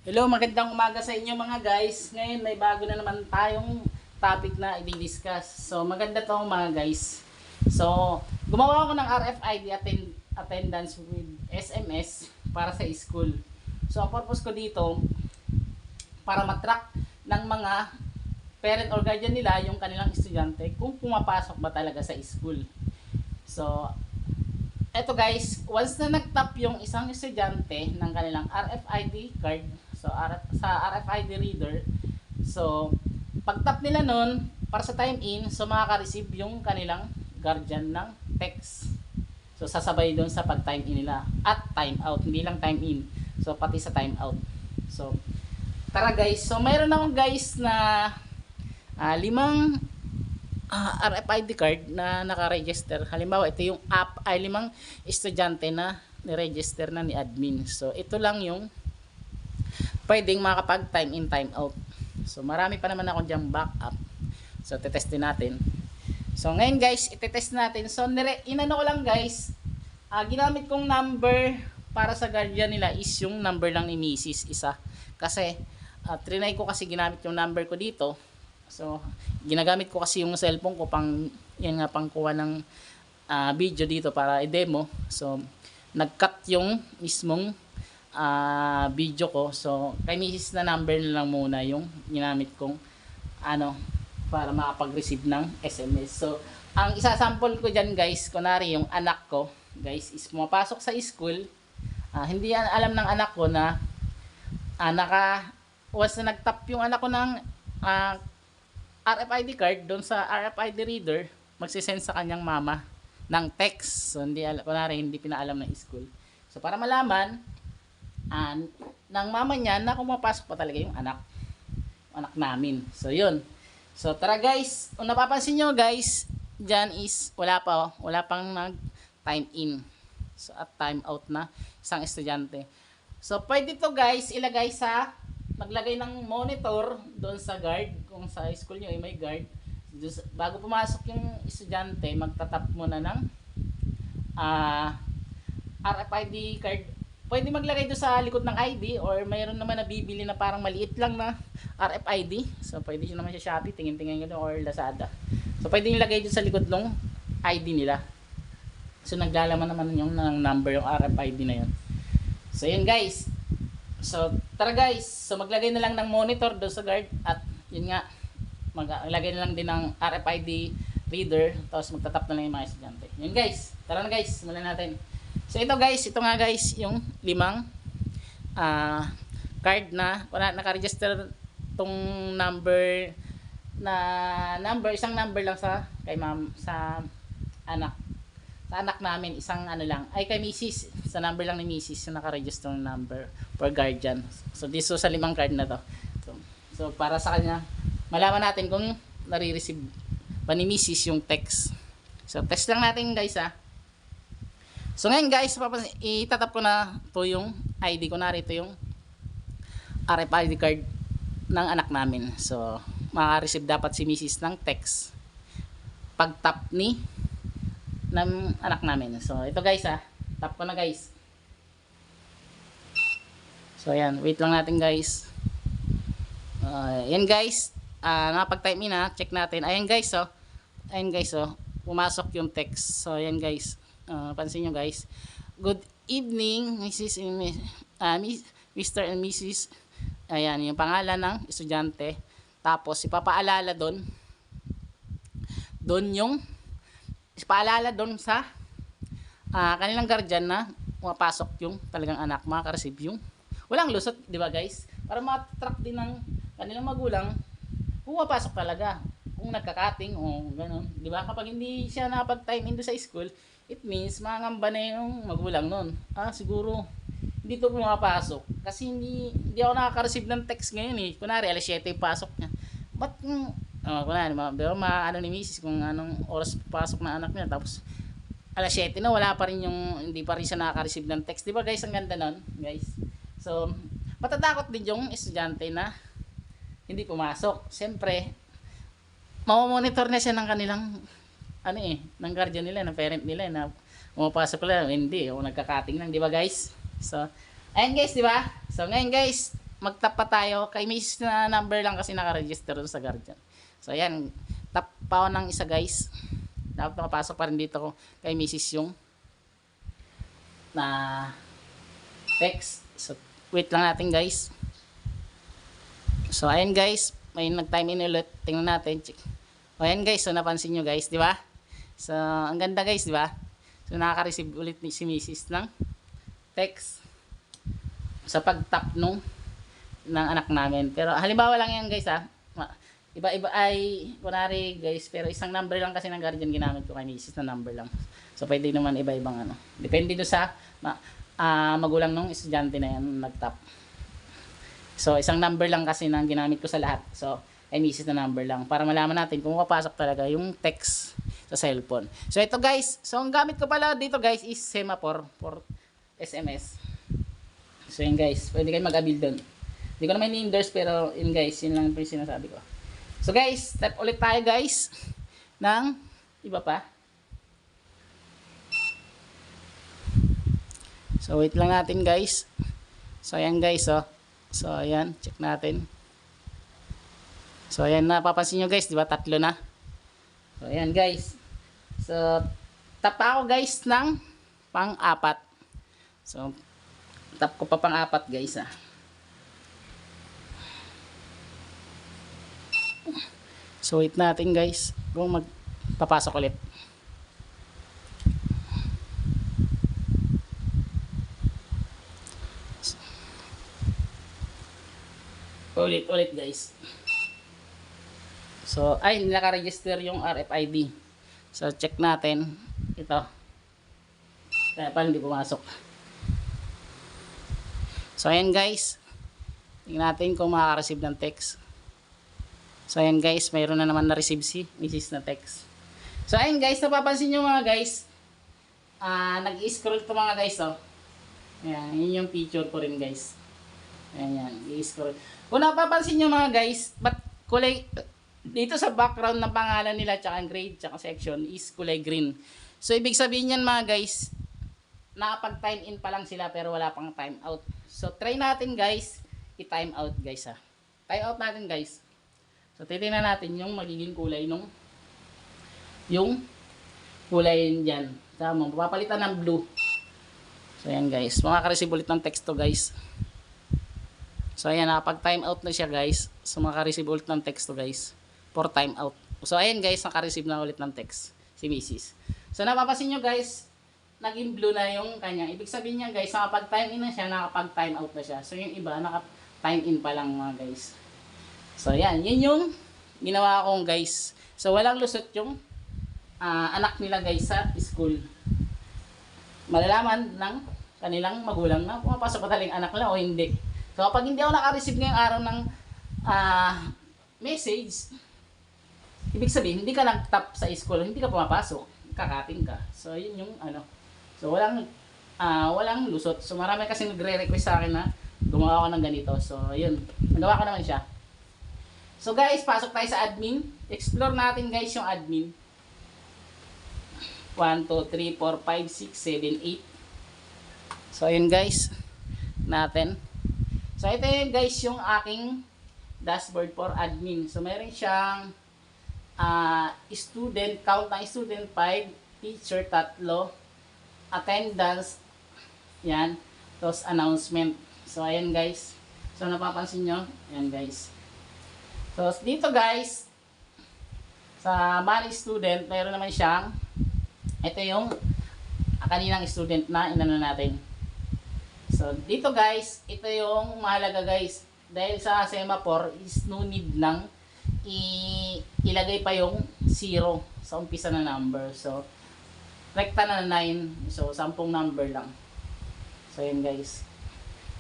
Hello, magandang umaga sa inyo mga guys. Ngayon may bago na naman tayong topic na i-discuss. So maganda to mga guys. So gumawa ako ng RFID attendance with SMS para sa school. So ang purpose ko dito para matrack ng mga parent or guardian nila yung kanilang estudyante kung pumapasok ba talaga sa school. So eto guys, once na nag-tap yung isang estudyante ng kanilang RFID card, sa RFID reader, so pag-tap nila nun, para sa time in, so makaka-receive yung kanilang guardian ng text. So sasabay doon sa pag-time in nila at time out, hindi lang time in. So pati sa time out. So tara guys, so mayroon akong guys na limang RFID card na naka-register. Halimbawa, ito yung app ay limang estudyante na ni-register na ni admin. So ito lang yung pwedeng makapag time in time out. So marami pa naman ako diyang backup. So tetestin natin. So ngayon guys, itetest natin. So inano ko lang guys, ginamit kong number para sa guardian nila is yung number lang ni Mrs. isa. Kasi trinay ko kasi ginamit yung number ko dito. So ginagamit ko kasi yung cellphone ko pang yan nga pang kuha ng video dito para i-demo. So nag-cut yung mismong video ko. So kay Mrs. na number na lang muna yung ginamit kong para makapag-receive ng SMS. So ang isa-sample ko dyan guys, kunwari yung anak ko guys is pumapasok sa school, hindi alam ng anak ko na once na nag-tap yung anak ko ng RFID card doon sa RFID reader, magsisend sa kanyang mama ng text. So kunwari hindi pinaalam ng school. So para malaman ng mama niya na kung mapasok pa talaga yung anak namin. So yun. So tara guys, kung napapansin nyo guys, dyan is wala pang nag time in. So at time out na isang estudyante. So pwede to guys ilagay maglagay ng monitor doon sa guard, kung sa school nyo ay may guard. Bago pumasok yung estudyante, magtatap muna ng RFID card. Pwede maglagay doon sa likod ng ID, or mayroon naman na bibili na parang maliit lang na RFID. So pwede siya naman sa Shopee, tingin-tingin nyo or Lazada. So pwede ilagay doon sa likod ng ID nila. So naglalaman naman yung number yung RFID na yun. So yun guys. So tara guys, so maglagay na lang ng monitor doon sa guard, at yun nga, maglagay na lang din ng RFID reader, tapos magtatap na lang yung mga estudyante. Yun guys, tara na guys, simulan natin. So ito guys, ito nga guys yung limang card na naka-register tong isang number lang kay ma'am, sa anak namin, isang lang ay kay Mrs. sa number lang ni Mrs. yung naka-register ng number for guardian. So dito sa limang card na to. So para sa kanya malaman natin kung nare-receive ba ni Mrs. yung text. So test lang natin guys So ngayon guys, itatap ko na to yung ID ko, narito yung RFID card ng anak namin. So makaka-receive dapat si Mrs. ng text pag tap ng anak namin. So ito guys tap ko na guys. So ayan, wait lang natin guys. Yan guys, napag-type in check natin. Ayan guys pumasok yung text. So ayan guys, pansin nyo guys, good evening Mrs. Mr. and Mrs. Ayan yung pangalan ng estudyante, tapos ipapaalala doon yung ipaalala doon sa kanilang guardian na pumapasok yung talagang anak, makaka-receive yung walang lusot, di ba guys, para ma-track din ng kanilang magulang kung pumapasok talaga, kung nagkakating o gano'n, di ba? Kapag hindi siya nakapag-time in sa school, it means mangamba na yung magulang nun. Siguro hindi to pumapasok kasi hindi ako nakaka-receive ng text ngayon kunwari alas 7 pasok niya, ba't kunwari ni Mrs. kung anong oras pasok na anak niya, tapos alas 7 na wala pa rin hindi pa rin siya nakaka-receive ng text, di ba guys? Ang ganda nun guys. So matatakot din yung estudyante na hindi pumasok. Siyempre mamomonitor na siya ng kanilang ng guardian nila, ng parent nila na pumapasok lang, hindi o nagkakating lang, di ba guys? So ayan guys, di ba? So ngayon guys, mag-tap pa tayo. Kay misis na number lang kasi naka-register sa guardian. So ayan, tap pa ako ng isa guys. Dapat makapasok pa rin dito kay misis yung na text. So wait lang natin guys. So ayan guys, may nag-time in ulit. Tingnan natin. Check. O ayan guys, so napansin nyo guys, di ba? So ang ganda guys, di ba? So nakaka-receive ulit ni si misis ng text sa pag-tap ng anak namin. Pero halimbawa lang yan guys ha. Iba-iba ay kunwari guys, pero isang number lang kasi ng guardian ginamit ko kay misis na number lang. So pwede naman iba-ibang ano. Depende do sa magulang ng estudyante na yan nag-tap. So isang number lang kasi nang ginamit ko sa lahat. So ay misis na number lang para malaman natin kung papasok talaga yung text sa cellphone. So ito guys, so ang gamit ko pala dito guys is semaphore for SMS. So yun guys, pwede kayo mag-abil doon. Hindi ko naman ni-endorse pero yun guys, yun lang yung sinasabi ko. So guys, step ulit tayo guys ng iba pa. So wait lang natin guys. So ayan guys oh. So ayan, check natin. So ayan, napapansin nyo guys, di ba? Tatlo na. So ayan guys. So tap ako guys ng pang-apat. So tap ko pa pang-apat guys ah. So wait natin guys kung magpapasok ulit. Ulit guys. So ay naka-register yung RFID. So check natin ito. Kaya pala hindi pumasok. So ayan guys. Tingnan natin kung makaka-receive ng text. So ayan guys, mayroon na naman na-receive si misis na text. So ayan guys, napapansin nyo mga guys, nag-i-scroll to mga guys oh. Ayan, yun yung picture ko rin guys. Ayan yan, i-scroll. Kung napapansin nyo mga guys, ba't kulay, dito sa background ng pangalan nila, tsaka grade, tsaka section is kulay green. So ibig sabihin yan mga guys, nakapag-time in pa lang sila pero wala pang time out. So try natin guys, i-time out guys ha. Time out natin guys. So titingnan natin yung magiging kulay nung yung kulay diyan. Tama, papalitan ng blue. So ayan guys, makaka-receive ulit ng text to guys. So ayan, nakapag-time out na siya guys. So makaka-receive ulit ng text to guys for time out. So ayan guys, naka-receive na ulit ng text si Mrs. So napapansin nyo guys, naging blue na yung kanya. Ibig sabihin niya guys, nakapag-time in na siya, nakapag-time out na siya. So yung iba, naka-time in pa lang mga guys. So yan, yun yung ginawa kong guys. So walang lusot yung anak nila guys sa school. Malalaman ng kanilang magulang na pumapasok ba talagang anak nila o hindi. So kapag hindi ako naka-receive ngayong araw ng message, ibig sabihin hindi ka nag-tap sa school, hindi ka pumapasok, kakating ka. So yun yung ano. So walang lusot. So marami kasi nagre-request sa akin na gumawa ako ng ganito. So yun, nagawa ko naman siya. So guys, pasok tayo sa admin. Explore natin guys yung admin. 1, 2, 3, 4, 5, 6, 7, 8. So ayun guys, natin. So ito yung guys yung aking dashboard for admin. So meron siyang student, count ng student 5, teacher 3, attendance, yan, tapos announcement. So ayan guys. So napapansin nyo, ayan guys. So dito guys, sa money student, mayroon naman siyang, ito yung kaninang student na inano natin. So dito guys, ito yung mahalaga guys. Dahil sa semaphore is no need nang ilagay pa yung 0 sa umpisa na number. So rekta na 9. So 10 number lang. So yun guys.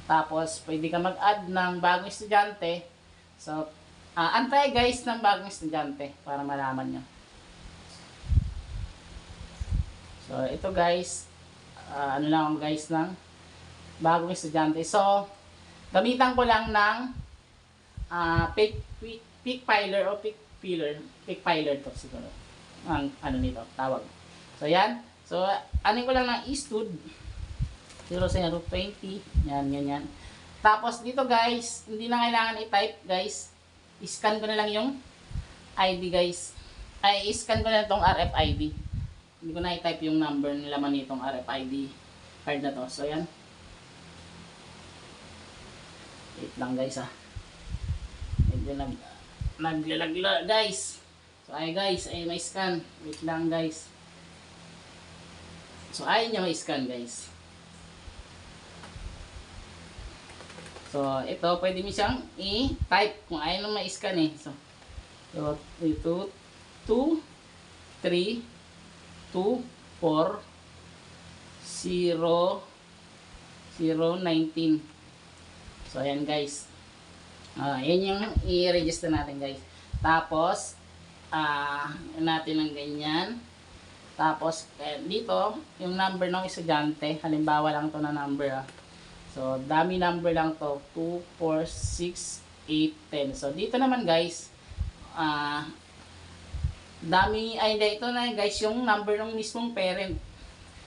Tapos pwede ka mag-add ng bagong estudyante. So antay guys ng bagong estudyante para malaman nyo. So ito guys, ano lang guys ng bagong estudyante. So gamitan ko lang ng pick filer o pick filer to siguro. Ang ano nito, tawag. So yan. So anin ko lang ng e-stud 0, 20, yan, ganyan. Tapos dito guys, hindi na kailangan i-type guys. I-scan ko na lang yung ID guys. Ay, i-scan ko na itong RFID. Hindi ko na i-type yung number na laman nitong RFID card na to. So yan. Wait lang guys ha. Medyo naglalagla guys. So ay guys, ay may scan. Wait lang guys. So ay niya may scan guys. So ito pwede mo siyang i-type kung ayaw nang ma-scan eh. So 2 3 2 4 0 0 19. So ayan guys. Yan yung i-register natin guys. Tapos natin ng ganyan. Tapos dito yung number ng estudyante, halimbawa lang to na number So dami number lang to, 2 4 6 8 10. So dito naman guys, dami ay hindi, ito na guys yung number ng mismong parent.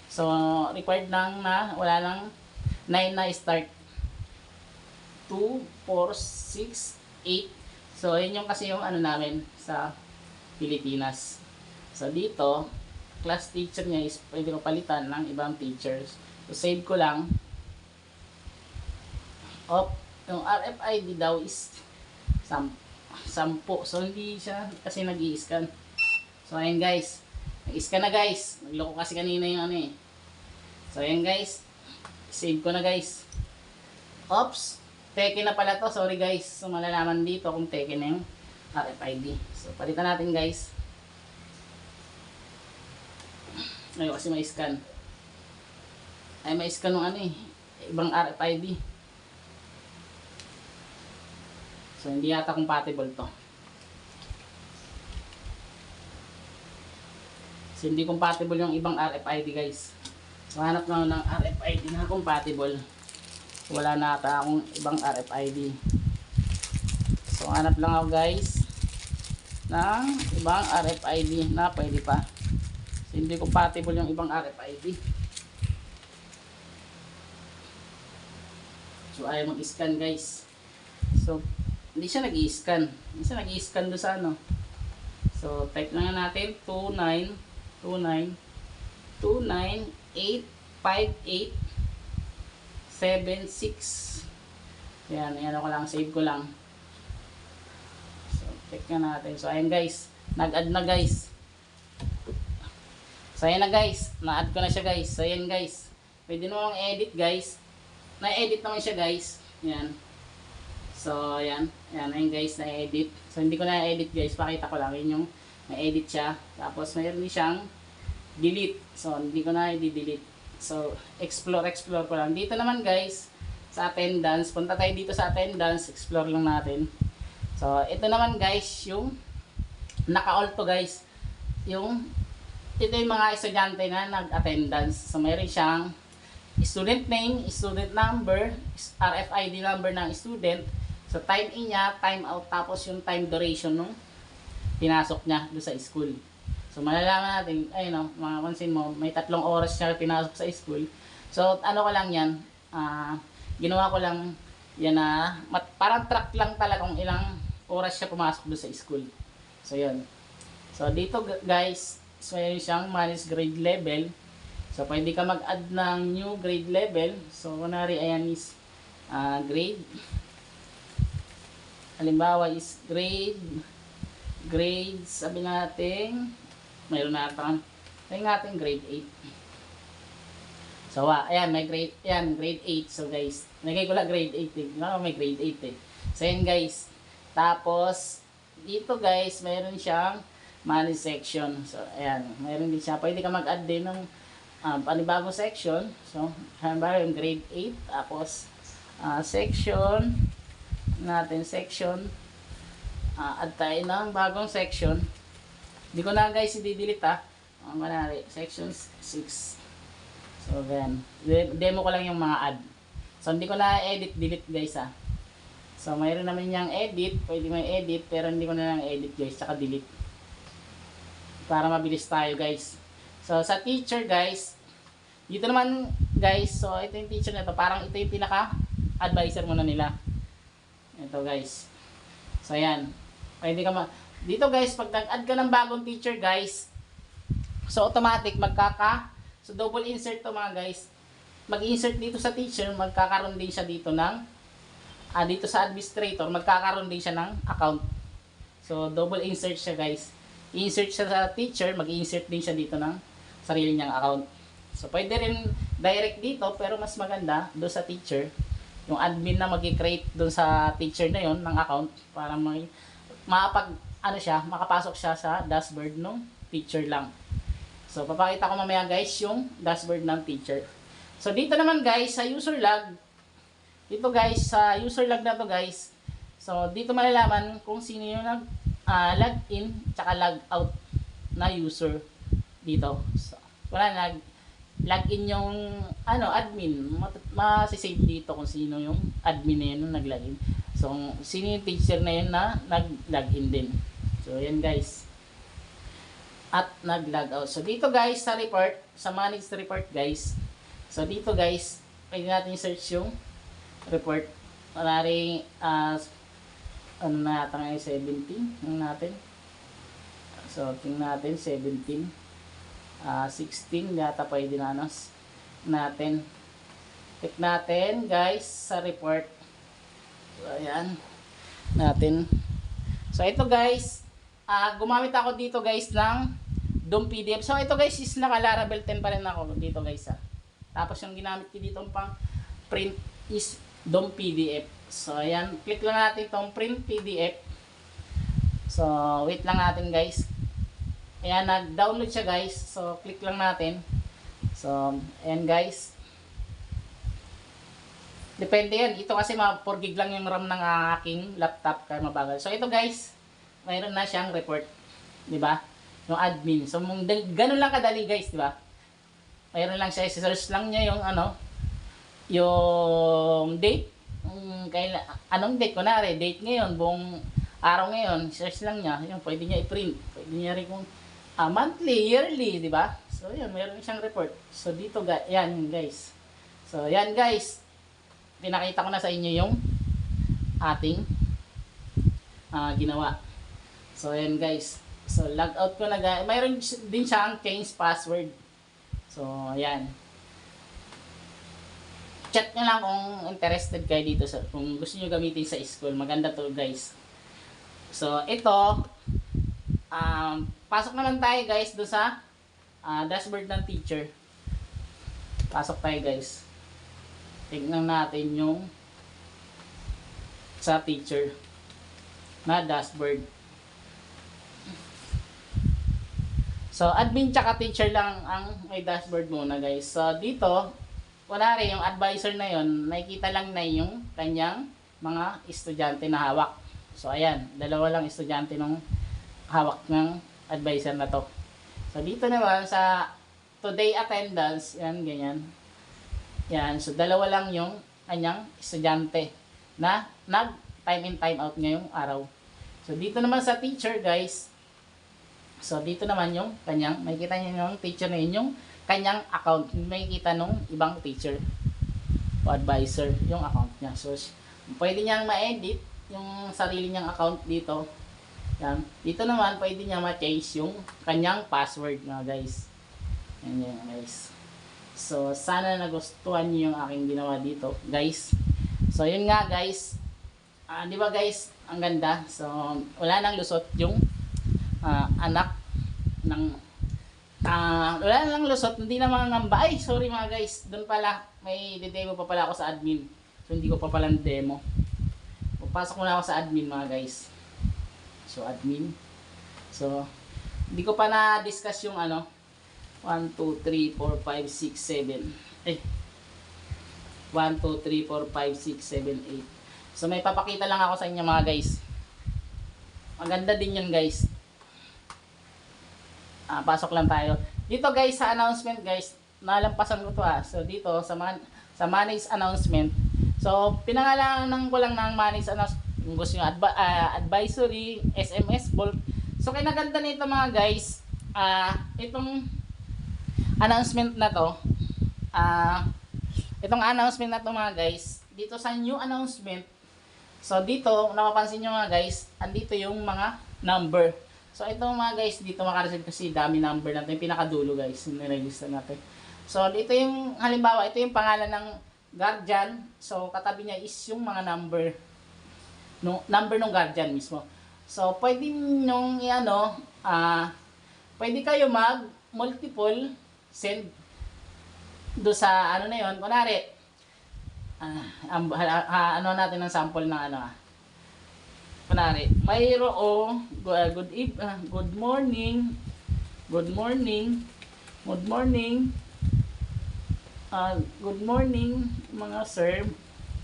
So required lang na wala lang 9 na start. 2 4 6 8. So yun yung kasi yung ano namin sa Pilipinas. So dito class teacher niya is pwede ko palitan ng ibang teachers. So save ko lang. Yung RFID daw is 10. So hindi siya kasi nag-i-scan. So ayan guys, nag-scan na guys. Nagloko kasi kanina yung ano eh. So ayan guys, save ko na guys. Oops, teke na pala to. Sorry guys. So malalaman dito kung teke na yung RFID. So palitan natin guys. Ngayon kasi may scan. Ay may scan ng ano eh, ibang RFID. So hindi yata compatible to. So hindi compatible yung ibang RFID guys. So hanap na ng RFID na compatible. Wala na ata akong ibang RFID. So hanap lang ako guys ng ibang RFID na pwede pa. So, hindi compatible yung ibang RFID. So ayaw mag-scan guys. So hindi siya nag-i-scan. Hindi siya nag-i-scan doon sa ano. So type lang natin 292985876. Yan, ano ko lang, save ko lang. So check na natin. So ayan guys, nag-add na guys. So ayan na guys, na-add ko na siya guys. So ayan guys, pwede namang edit guys. Na-edit naman siya guys. Yan. So ayan, ayan guys, na-edit. So hindi ko na-edit guys, pakita ko lang. Yun yung na-edit siya. Tapos mayroon din siyang delete. So hindi ko na i-delete. So explore ko lang. Dito naman guys, sa attendance, punta tayo dito sa attendance, explore lang natin. So ito naman guys, yung naka-all to guys. Ito yung mga estudyante na nag-attendance. So mayroon siyang student name, student number, RFID number ng student. So time in niya, time out, tapos yung time duration nung pinasok niya doon sa school. So malalaman natin, ayun mga pansin mo, may 3 oras siya pinasok sa school. So ano ko lang yan, ginawa ko lang yan na parang track lang talaga kung ilang oras siya pumasok doon sa school. So yun. So dito guys, so yun siyang manage grade level. So pwede ka mag-add ng new grade level. So kunwari ayan is grade. Halimbawa is grade sabi natin mayroon natin grade 8. So ayan may grade, ayan grade 8. So guys, nagay ko lang grade 8 eh. May grade 8 eh. So ayan guys. Tapos dito guys, mayroon siyang manage section. So ayan, mayroon din siya. Pwede ka mag-add din ng panibagong section. So halimbawa yung grade 8, tapos section natin, section add tayo ng bagong section. Hindi ko na guys i-delete manari, section 6. So then demo ko lang yung mga add. So hindi ko na edit delete guys So mayroon naman yung edit, pwede mo edit, pero hindi ko na lang edit guys, saka delete para mabilis tayo guys. So sa teacher guys, dito naman guys, so ito yung teacher na to, parang ito yung pinaka advisor muna nila. Ito guys. So ayan. Pwede ka dito guys, pag nag-add ka ng bagong teacher guys, so automatic so double insert to mga guys. Mag-insert dito sa teacher, magkakaroon din siya dito ng dito sa administrator, magkakaroon din siya ng account. So double insert siya guys. I-insert siya sa teacher, mag-insert din siya dito ng sarili niyang account. So pwede rin direct dito, pero mas maganda doon sa teacher, yung admin na mag-create doon sa teacher na yon ng account para makapasok siya sa dashboard ng teacher lang. So papakita ko mamaya guys yung dashboard ng teacher. So dito naman guys sa user log, dito guys sa user log na to guys, so dito malalaman kung sino yung login tsaka log out na user dito. So wala login yung admin, masisave dito kung sino yung admin na yun yung naglogin. So sino yung teacher na yun na nag-login din. So yan guys. At nag-log out. So dito guys sa report, sa manage report guys. So dito guys, pwede natin search yung report. Maraming ano na yata ngayon 17 yung natin. So tingnan natin 17. 16 yata pwede na natin. Click natin guys sa report. So ayan natin. So ito guys, gumamit ako dito guys ng DOM PDF. So ito guys is naka Laravel 10 pa rin ako dito guys Tapos yung ginamit ko dito pang print is DOM PDF. So ayan, click lang natin itong print PDF. So wait lang natin guys. Ayan, nag-download siya guys. So click lang natin. So ayan guys. Depende yan. Ito kasi 4 gig lang yung RAM ng aking laptop kaya mabagal. So ito guys, mayroon na siyang report, 'di ba? Yung admin. So ganun lang kadali guys, 'di ba? Mayroon lang siya, i-search lang niya yung yung date. Anong date kunari, date ngayon, buong araw ngayon, search lang niya, yung pwede niya i-print. Pwede niya rin kung monthly, yearly, 'di ba? So yun, mayroon siyang report. So dito yan guys. So yan guys. Pinakita ko na sa inyo yung ating ginawa. So ayan guys. So log out ko na guys. Mayroon din siyang change password. So ayan. Chat nyo lang kung interested kayo dito kung gusto niyo gamitin sa school. Maganda to guys. So ito pasok naman tayo guys do sa dashboard ng teacher. Pasok tayo guys. Tignan natin yung sa teacher na dashboard. So admin tsaka teacher lang ang may dashboard muna guys. So dito, kunwari yung advisor na yon, nakikita lang na yung kanyang mga estudyante na hawak. So ayan, dalawa lang estudyante nung hawak ng advisor na to. So dito naman sa today attendance, yan ganyan. Yan, so dalawa lang yung kanyang estudyante na nag time in time out ngayong araw. So dito naman sa teacher guys, so dito naman yung kanyang, makikita niyo yung teacher na yun, yung kanyang account, makikita nung ibang teacher o advisor yung account niya. So pwede niyang ma-edit yung sarili niyang account dito. Yan. Dito naman pwede niya ma-change yung kanyang password nga guys. Yan yan guys. So sana nagustuhan niyo yung aking ginawa dito guys. So yun nga guys. Di ba guys, ang ganda. So wala nang lusot yung anak ng wala nang lusot, hindi na mga ngamba. Ay, sorry mga guys. Doon pala may demo pa pala ako sa admin. So hindi ko pa pala demo. Pupasok muna ako sa admin mga guys. So admin. So hindi ko pa na-discuss yung 1, 2, 3, 4, 5, 6, 7. 1, 2, 3, 4, 5, 6, 7, 8. So may papakita lang ako sa inyo mga guys. Maganda din yun guys. Pasok lang tayo. Dito guys sa announcement guys, nalampasan ko to So dito sa manage announcement. So pinangalanan ko lang ng manage announcement. Kung gusto nyo advisory, SMS, bulk. So kinaganda nito mga guys, itong announcement na to, itong announcement na to mga guys, dito sa new announcement, so dito, napapansin nyo nga guys, andito yung mga number. So ito mga guys, dito makareceive kasi dami number natin, yung pinakadulo guys, yung nirelista natin. So dito yung, halimbawa, ito yung pangalan ng guardian. So katabi niya is yung mga number, no, number ng guardian mismo. So pwede nyo i-ano, pwede kayo mag multiple send do sa ano na yon. Kunwari, ano natin ng sample ng ano. Kunwari, mayroong good morning, good morning, good morning, good morning mga sir.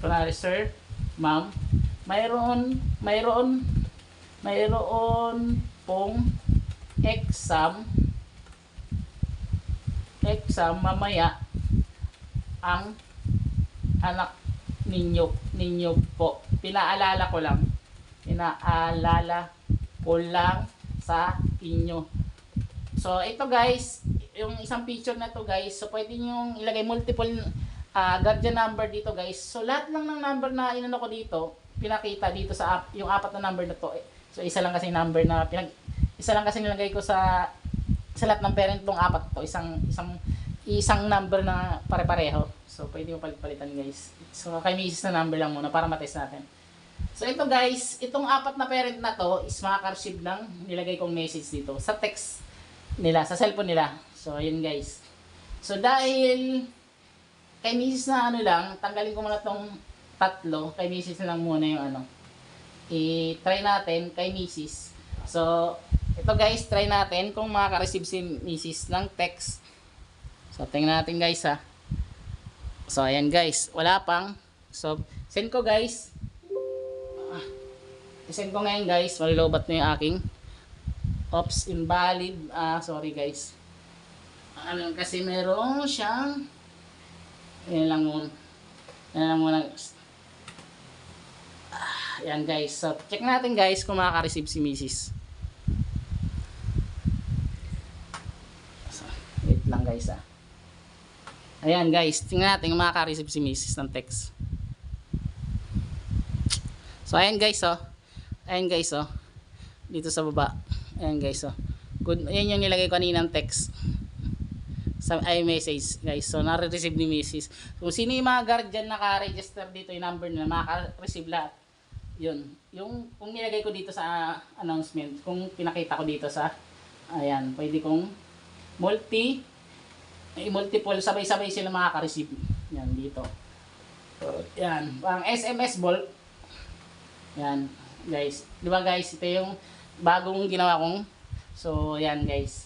Kunwari, sir, ma'am, mayroon pong exam mamaya ang anak ninyo po. Pinaalala ko lang sa inyo. So ito guys, yung isang picture na to guys, so pwede nyo ilagay multiple guardian number dito guys. So lahat lang ng number na inano ko dito, pinakita dito sa yung apat na number na to. So isa lang kasi number na isa lang kasi nilagay ko sa lahat ng parent tong apat to, isang number na pare-pareho. So pwede mo palit-palitan guys. So kay misis na number lang muna para matest natin. So ito guys, itong apat na parent na to is makaka-receive ng nilagay kong message dito sa text nila, sa cellphone nila. So yun guys. So dahil kay misis na ano lang, tanggalin ko muna tong tatlo, kay misis na lang muna yung ano. I-try natin kay misis. So ito guys, try natin kung makaka-receive si misis ng text. So tingnan natin guys ha. So ayan guys, wala pang. So send ko guys. I-send ko ngayon guys, malilobat na yung aking. Oops, invalid. Sorry guys. Ano kasi meron siyang yan lang muna. Ayan guys. So check natin guys kung makaka-receive si misis. So, wait lang guys ha. Ayan guys, tingnan natin kung makaka-receive si misis ng text. So ayan guys oh. Ayan guys oh. Dito sa baba. Ayan guys oh. Good, ayan yung nilagay ko kanina ng text sa iMessage guys. So nare-receive ni misis. Kung sino yung mga guardian naka-register dito yung number nila, makaka-receive lahat. Yun. Yung kung nilagay ko dito sa announcement, kung pinakita ko dito sa ayan, pwede kong multiple sabay-sabay sila makaka-receive. Yan dito. Yan, pang SMS bulk. Yan, guys. 'Di ba guys, ito yung bagong ginawa kong. So, yan guys.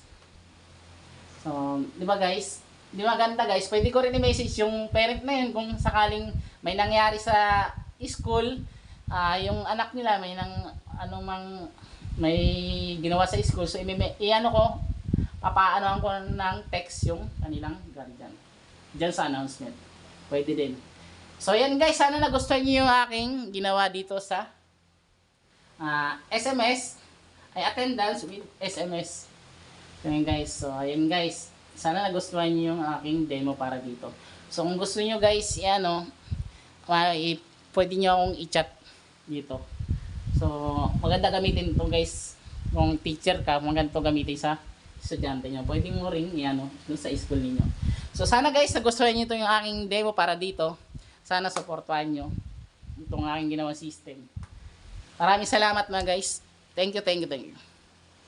So, 'di ba guys? 'Di ba ganda guys? Pwede ko rin i-message yung parent na yun kung sakaling may nangyari sa school, yung anak nila may ginawa sa school. So, i-ano ko, papaanohan ko ng text yung kanilang guardian diyan sa announcement. Pwede din. So yan guys, sana nagustuhan niyo yung aking ginawa dito sa SMS ay attendance with SMS. Yan guys. So ayan guys, sana nagustuhan niyo yung aking demo para dito. So kung gusto niyo guys, pwede niyo akong i-chat dito. So maganda gamitin ito guys. Kung teacher ka, maganda ito gamitin sa estudyante nyo. Pwede mo rin dun sa school niyo. So sana guys, nagustuhan niyo ito yung aking demo para dito. Sana supportuhan nyo itong aking ginawang system. Maraming salamat mga guys. Thank you.